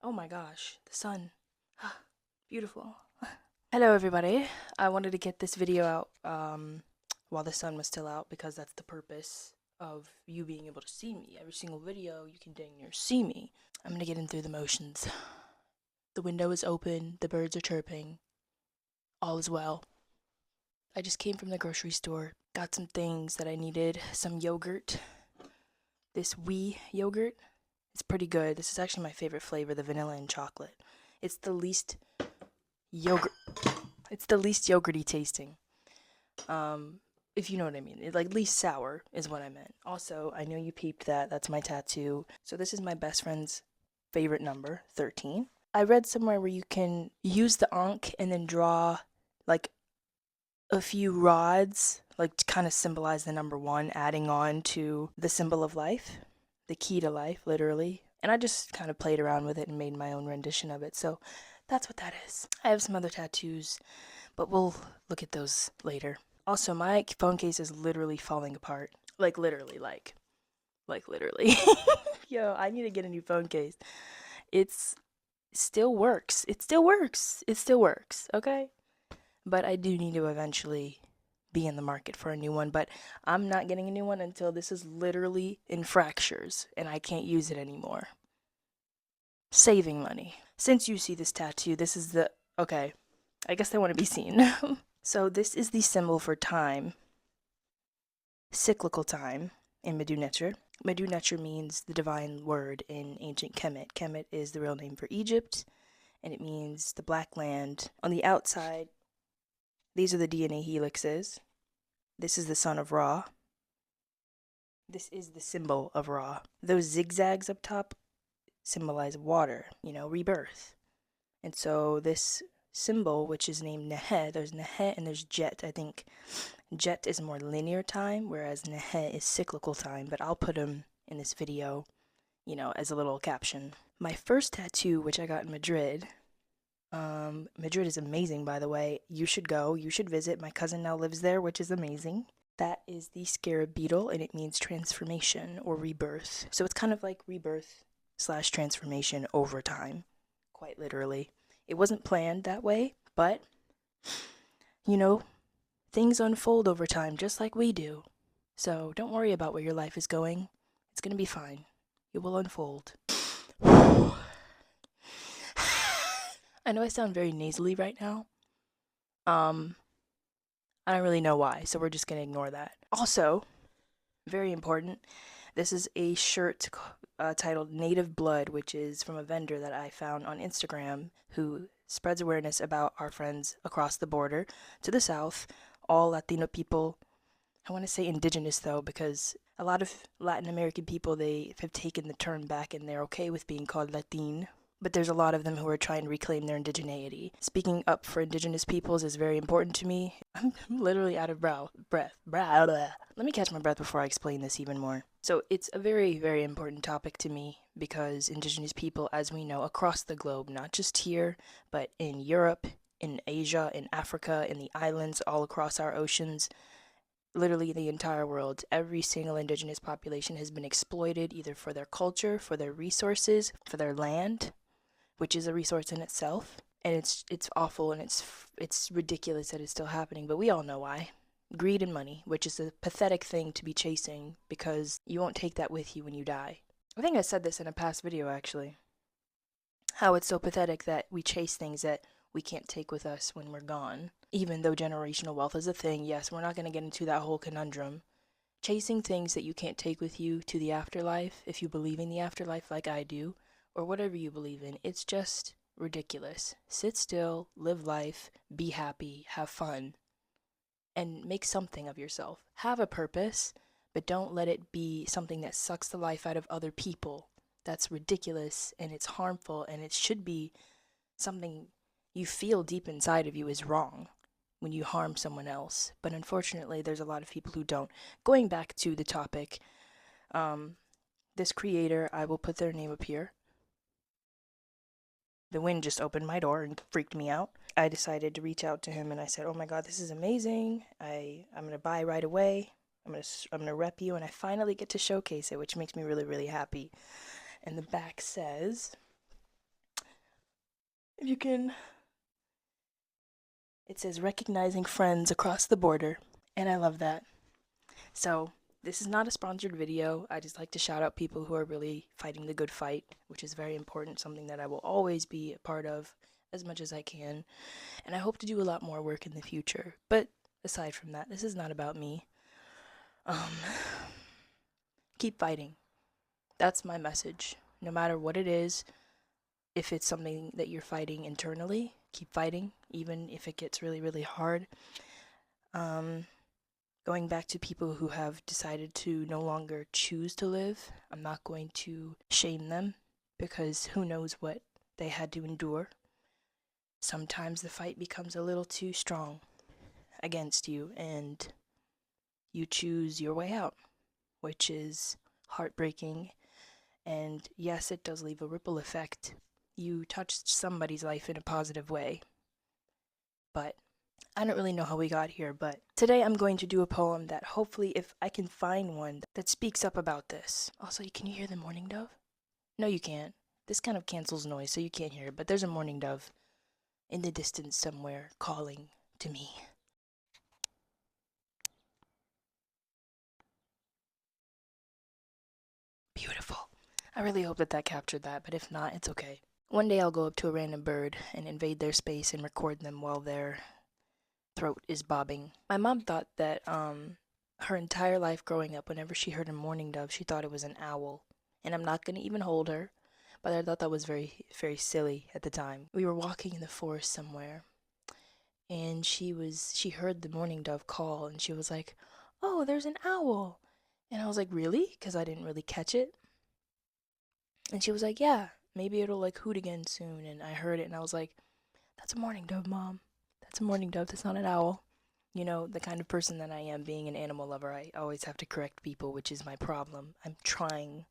Oh my gosh, the sun. Beautiful. Hello everybody. I wanted to get this video out while the sun was still out because that's the purpose of you being able to see me. Every single video you can dang near see me. I'm gonna get in through the motions. The window is open, the birds are chirping. All is well. I just came from the grocery store, got some things that I needed, some yogurt. This wee yogurt. It's pretty good. This is actually my favorite flavor, the vanilla and chocolate. It's the least yogurt. It's the least yogurty tasting. If you know what I mean. Like least sour is what I meant. Also, I know you peeped that. That's my tattoo. So this is my best friend's favorite number, 13. I read somewhere where you can use the ankh and then draw like a few rods, like to kind of symbolize the number 1, adding on to the symbol of life, the key to life, literally. And I just kind of played around with it and made my own rendition of it. So that's what that is. I have some other tattoos, but we'll look at those later. Also, my phone case is literally falling apart. Like literally. Yo, I need to get a new phone case. It's still works. It still works, okay? But I do need to eventually be in the market for a new one, but I'm not getting a new one until this is literally in fractures and I can't use it anymore. Saving money. Since you see this tattoo, this is the... Okay, I guess they want to be seen. So this is the symbol for time. Cyclical time in Medu Neter. Medu Neter means the divine word in ancient Kemet. Kemet is the real name for Egypt, and it means the black land. On the outside, these are the DNA helixes. This is the son of Ra. This is the symbol of Ra. Those zigzags up top symbolize water, rebirth. And so this symbol, which is named Nehe, there's Nehe and there's Jet. I think Jet is more linear time, whereas Nehe is cyclical time, but I'll put them in this video, as a little caption. My first tattoo, which I got in Madrid, Madrid is amazing, by the way. You should go. You should visit. My cousin now lives there, which is amazing. That is the scarab beetle, and it means transformation or rebirth. So it's kind of like rebirth / transformation over time, quite literally. It wasn't planned that way, but, things unfold over time just like we do. So don't worry about where your life is going. It's going to be fine. It will unfold. I know I sound very nasally right now. I don't really know why, so we're just going to ignore that. Also, very important, this is a shirt titled Native Blood, which is from a vendor that I found on Instagram who spreads awareness about our friends across the border to the south, all Latino people. I want to say indigenous though, because a lot of Latin American people, they have taken the term back and they're okay with being called Latin. But there's a lot of them who are trying to reclaim their indigeneity. Speaking up for indigenous peoples is very important to me. I'm literally out of breath. Let me catch my breath before I explain this even more. So it's a very, very important topic to me because indigenous people, as we know, across the globe, not just here, but in Europe, in Asia, in Africa, in the islands, all across our oceans, literally the entire world, every single indigenous population has been exploited either for their culture, for their resources, for their land, which is a resource in itself, and it's awful and it's ridiculous that it's still happening, but we all know why. Greed and money, which is a pathetic thing to be chasing because you won't take that with you when you die. I think I said this in a past video actually. How it's so pathetic that we chase things that we can't take with us when we're gone. Even though generational wealth is a thing, yes, we're not going to get into that whole conundrum. Chasing things that you can't take with you to the afterlife, if you believe in the afterlife like I do, or whatever you believe in, it's just ridiculous. Sit still, live life, be happy, have fun, and make something of yourself. Have a purpose, but don't let it be something that sucks the life out of other people. That's ridiculous, and it's harmful, and it should be something you feel deep inside of you is wrong when you harm someone else. But unfortunately, there's a lot of people who don't. Going back to the topic, this creator, I will put their name up here. The wind just opened my door and freaked me out. I decided to reach out to him and I said, oh my god, this is amazing. I'm going to buy right away. I'm going to rep you, and I finally get to showcase it, which makes me really, really happy. And the back says, If you can, it says recognizing friends across the border, and I love that. So, this is not a sponsored video. I just like to shout out people who are really fighting the good fight, which is very important, something that I will always be a part of as much as I can. And I hope to do a lot more work in the future. But aside from that, this is not about me. Keep fighting. That's my message. No matter what it is, if it's something that you're fighting internally, keep fighting, even if it gets really, really hard. Going back to people who have decided to no longer choose to live, I'm not going to shame them because who knows what they had to endure. Sometimes the fight becomes a little too strong against you and you choose your way out, which is heartbreaking. And yes, it does leave a ripple effect. You touched somebody's life in a positive way. But I don't really know how we got here, but today I'm going to do a poem that hopefully, if I can find one that speaks up about this. Also, can you hear the mourning dove? No, you can't. This kind of cancels noise, so you can't hear it, but there's a mourning dove in the distance somewhere calling to me. Beautiful. I really hope that captured that, but if not, it's okay. One day I'll go up to a random bird and invade their space and record them while their throat is bobbing. My mom thought that her entire life growing up, whenever she heard a mourning dove, she thought it was an owl. And I'm not gonna even hold her, but I thought that was very, very silly at the time. We were walking in the forest somewhere, and she heard the mourning dove call, and she was like, "Oh, there's an owl." And I was like, "Really?" Because I didn't really catch it. And she was like, "Yeah, maybe it'll like hoot again soon." And I heard it, and I was like, "That's a mourning dove, Mom. That's a mourning dove. That's not an owl." You know, the kind of person that I am, being an animal lover, I always have to correct people, which is my problem. I'm trying,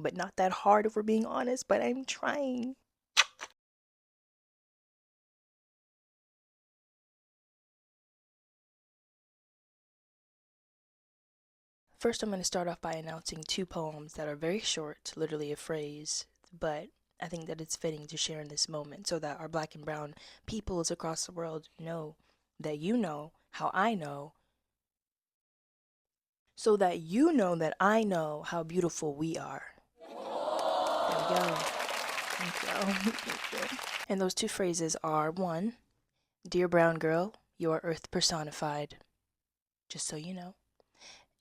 but not that hard if we're being honest, but I'm trying. First, I'm going to start off by announcing two poems that are very short, literally a phrase, but I think that it's fitting to share in this moment so that our black and brown peoples across the world know that you know how I know, so that you know that I know how beautiful we are. There we go. Thank you. Thank you. And those two phrases are one, dear brown girl, you are earth personified, just so you know.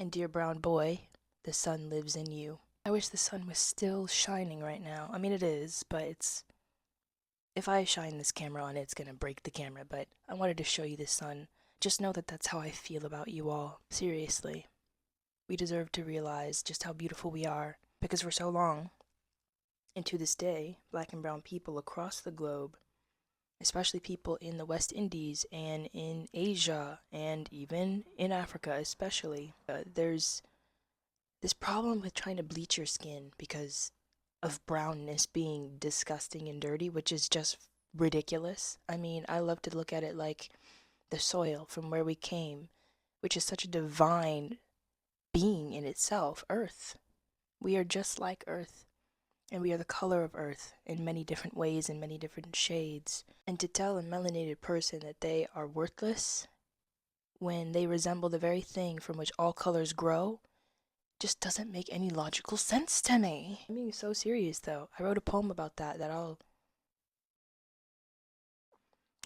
And dear brown boy, the sun lives in you. I wish the sun was still shining right now. I mean, it is, but if I shine this camera on it, it's gonna break the camera, but I wanted to show you the sun. Just know that that's how I feel about you all. Seriously. We deserve to realize just how beautiful we are, because for so long, and to this day, black and brown people across the globe, especially people in the West Indies and in Asia and even in Africa especially, there's this problem with trying to bleach your skin because of brownness being disgusting and dirty, which is just ridiculous. I mean, I love to look at it like the soil from where we came, which is such a divine being in itself, Earth. We are just like Earth, and we are the color of Earth in many different ways and many different shades. And to tell a melanated person that they are worthless when they resemble the very thing from which all colors grow just doesn't make any logical sense to me. I'm being so serious though. I wrote a poem about that I'll...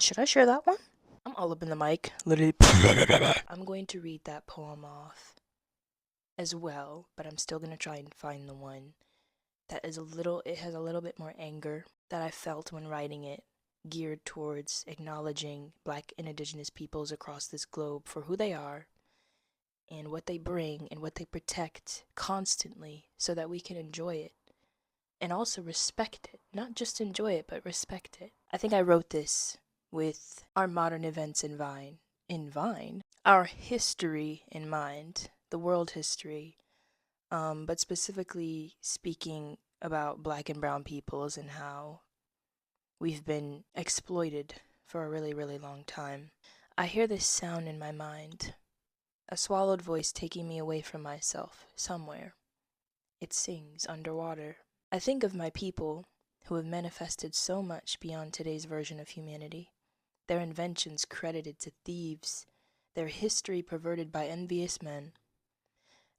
Should I share that one? I'm all up in the mic, literally. I'm going to read that poem off as well, but I'm still gonna try and find the one that is it has a little bit more anger that I felt when writing it, geared towards acknowledging black and indigenous peoples across this globe for who they are and what they bring and what they protect constantly so that we can enjoy it and also respect it. Not just enjoy it, but respect it. I think I wrote this with our modern events in Vine, our history in mind, the world history, but specifically speaking about black and brown peoples and how we've been exploited for a really, really long time. I hear this sound in my mind, a swallowed voice taking me away from myself somewhere. It sings underwater. I think of my people who have manifested so much beyond today's version of humanity, their inventions credited to thieves, their history perverted by envious men.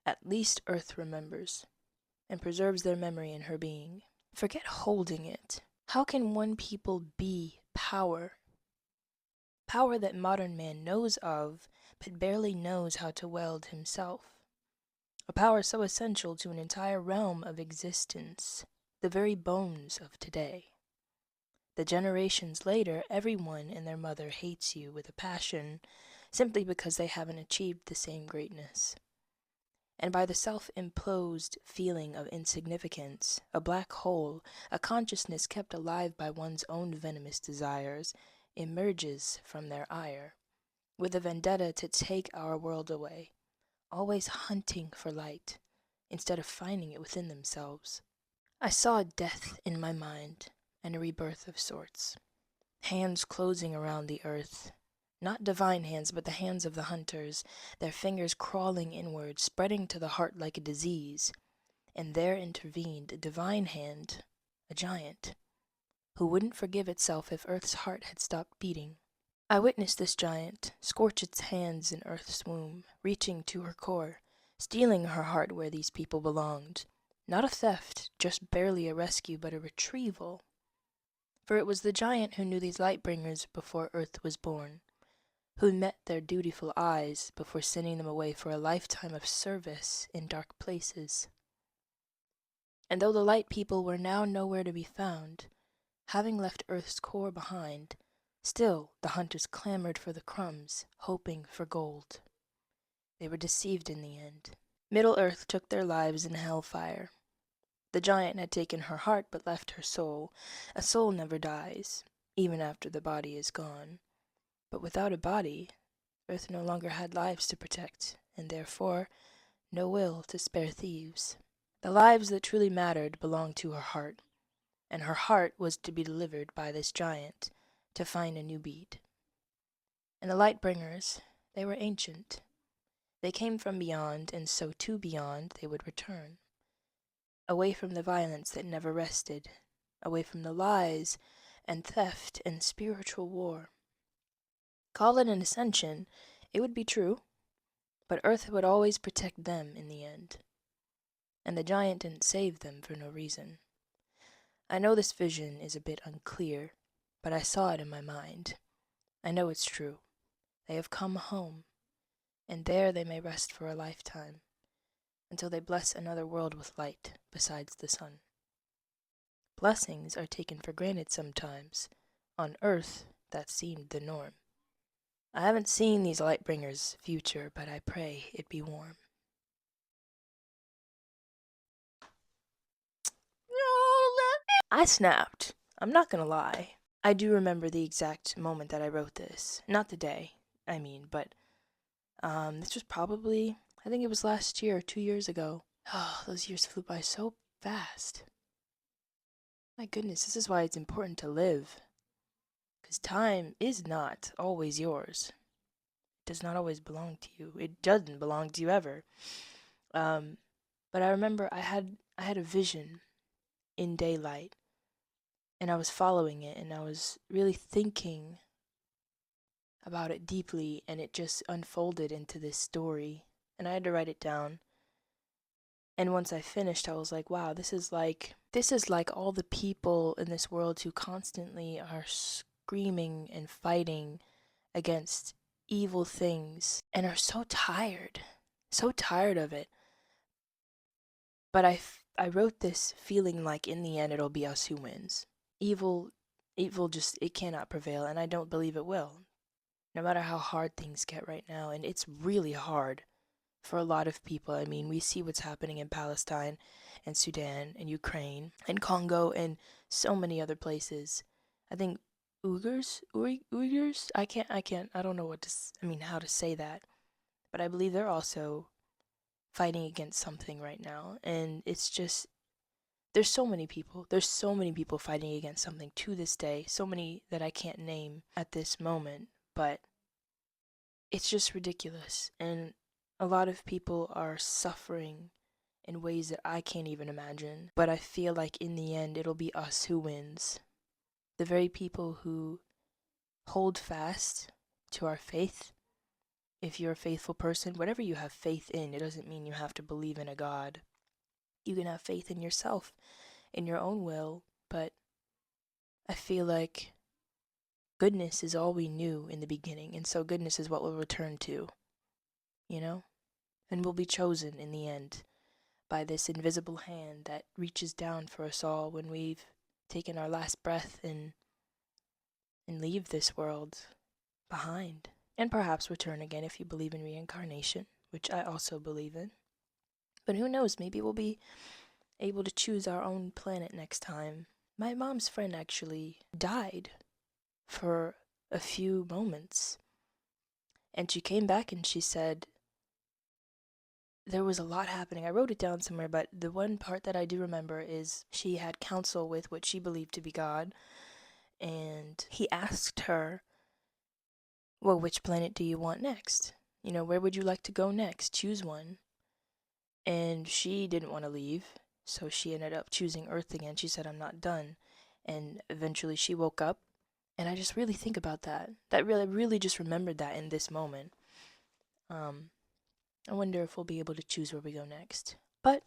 At least Earth remembers, and preserves their memory in her being. Forget holding it. How can one people be power? Power that modern man knows of, but barely knows how to wield himself. A power so essential to an entire realm of existence, the very bones of today. The generations later, everyone and their mother hates you with a passion, simply because they haven't achieved the same greatness. And by the self-imposed feeling of insignificance, a black hole, a consciousness kept alive by one's own venomous desires, emerges from their ire, with a vendetta to take our world away, always hunting for light, instead of finding it within themselves. I saw a death in my mind, and a rebirth of sorts. Hands closing around the earth, not divine hands, but the hands of the hunters, their fingers crawling inward, spreading to the heart like a disease. And there intervened a divine hand, a giant, who wouldn't forgive itself if Earth's heart had stopped beating. I witnessed this giant scorch its hands in Earth's womb, reaching to her core, stealing her heart where these people belonged. Not a theft, just barely a rescue, but a retrieval. For it was the giant who knew these lightbringers before Earth was born, who met their dutiful eyes before sending them away for a lifetime of service in dark places. And though the light people were now nowhere to be found, having left Earth's core behind, still the hunters clamored for the crumbs, hoping for gold. They were deceived in the end. Middle Earth took their lives in hellfire. The giant had taken her heart but left her soul. A soul never dies, even after the body is gone. But without a body, Earth no longer had lives to protect, and therefore no will to spare thieves. The lives that truly mattered belonged to her heart, and her heart was to be delivered by this giant to find a new beat. And the lightbringers, they were ancient. They came from beyond, and so to beyond they would return. Away from the violence that never rested, away from the lies and theft and spiritual war. Call it an ascension, it would be true, but Earth would always protect them in the end. And the giant didn't save them for no reason. I know this vision is a bit unclear, but I saw it in my mind. I know it's true. They have come home, and there they may rest for a lifetime, until they bless another world with light besides the sun. Blessings are taken for granted sometimes. On Earth, that seemed the norm. I haven't seen these lightbringers' future, but I pray it be warm. I snapped. I'm not gonna lie. I do remember the exact moment that I wrote this. Not the day, but this was probably, I think it was last year, 2 years ago. Oh, those years flew by so fast. My goodness, this is why it's important to live. Because time is not always yours. It does not always belong to you. It doesn't belong to you ever. But I remember I had a vision in daylight, and I was following it, and I was really thinking about it deeply, and it just unfolded into this story, and I had to write it down. And once I finished, I was like, wow, this is like all the people in this world who constantly are screaming and fighting against evil things and are so tired of it. But I wrote this feeling like in the end it'll be us who wins. Evil just, it cannot prevail, and I don't believe it will. No matter how hard things get right now, and it's really hard for a lot of people. I mean, we see what's happening in Palestine and Sudan and Ukraine and Congo and so many other places. I think Uyghurs, I don't know how to say that, but I believe they're also fighting against something right now, and it's just, there's so many people fighting against something to this day, so many that I can't name at this moment, but it's just ridiculous, and a lot of people are suffering in ways that I can't even imagine. But I feel like in the end, it'll be us who wins. The very people who hold fast to our faith. If you're a faithful person, whatever you have faith in, it doesn't mean you have to believe in a God. You can have faith in yourself, in your own will, but I feel like goodness is all we knew in the beginning, and so goodness is what we'll return to, you know? And we'll be chosen in the end by this invisible hand that reaches down for us all when we've taken our last breath and leave this world behind. And perhaps return again if you believe in reincarnation, which I also believe in. But who knows, maybe we'll be able to choose our own planet next time. My mom's friend actually died for a few moments. And she came back and she said there was a lot happening. I wrote it down somewhere, but the one part that I do remember is she had counsel with what she believed to be God. And he asked her, well, which planet do you want next? You know, where would you like to go next? Choose one. And she didn't want to leave, so she ended up choosing Earth again. She said, I'm not done. And eventually she woke up, and I just really think about that. That really just remembered that in this moment. I wonder if we'll be able to choose where we go next. But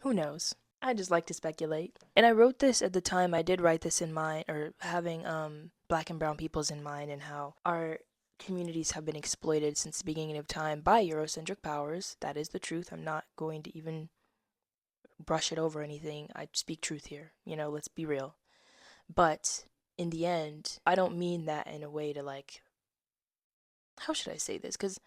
who knows? I just like to speculate. And I wrote this at the time, I did write this in mind, or having black and brown peoples in mind, and how our communities have been exploited since the beginning of time by Eurocentric powers. That is the truth. I'm not going to even brush it over anything. I speak truth here. You know, let's be real. But in the end, I don't mean that in a way to like, how should I say this? Because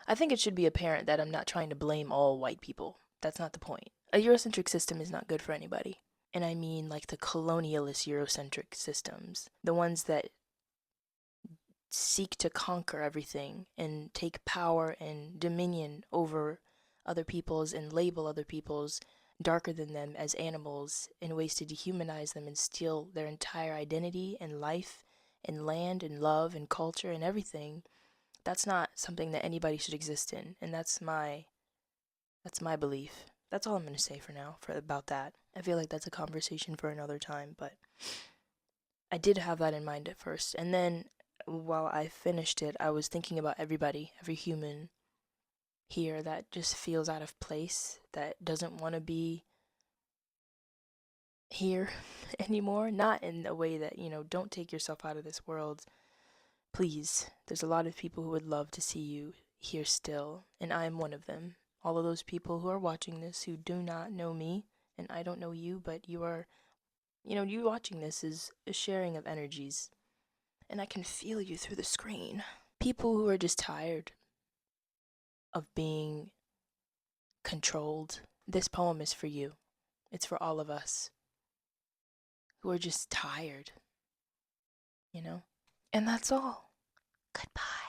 I think it should be apparent that I'm not trying to blame all white people. That's not the point. A Eurocentric system is not good for anybody. And I mean like the colonialist Eurocentric systems, the ones that seek to conquer everything and take power and dominion over other peoples and label other peoples darker than them as animals in ways to dehumanize them and steal their entire identity and life and land and love and culture and everything. That's not something that anybody should exist in, and that's my belief. That's all I'm going to say for now about that. I feel like that's a conversation for another time, but I did have that in mind at first. And then while I finished it, I was thinking about everybody, every human here that just feels out of place, that doesn't want to be here anymore. Not in a way that, you know, don't take yourself out of this world. Please. There's a lot of people who would love to see you here still, and I'm one of them. All of those people who are watching this who do not know me, and I don't know you, but you are, you know, you watching this is a sharing of energies. And I can feel you through the screen. People who are just tired of being controlled. This poem is for you. It's for all of us who are just tired, you know? And that's all. Goodbye.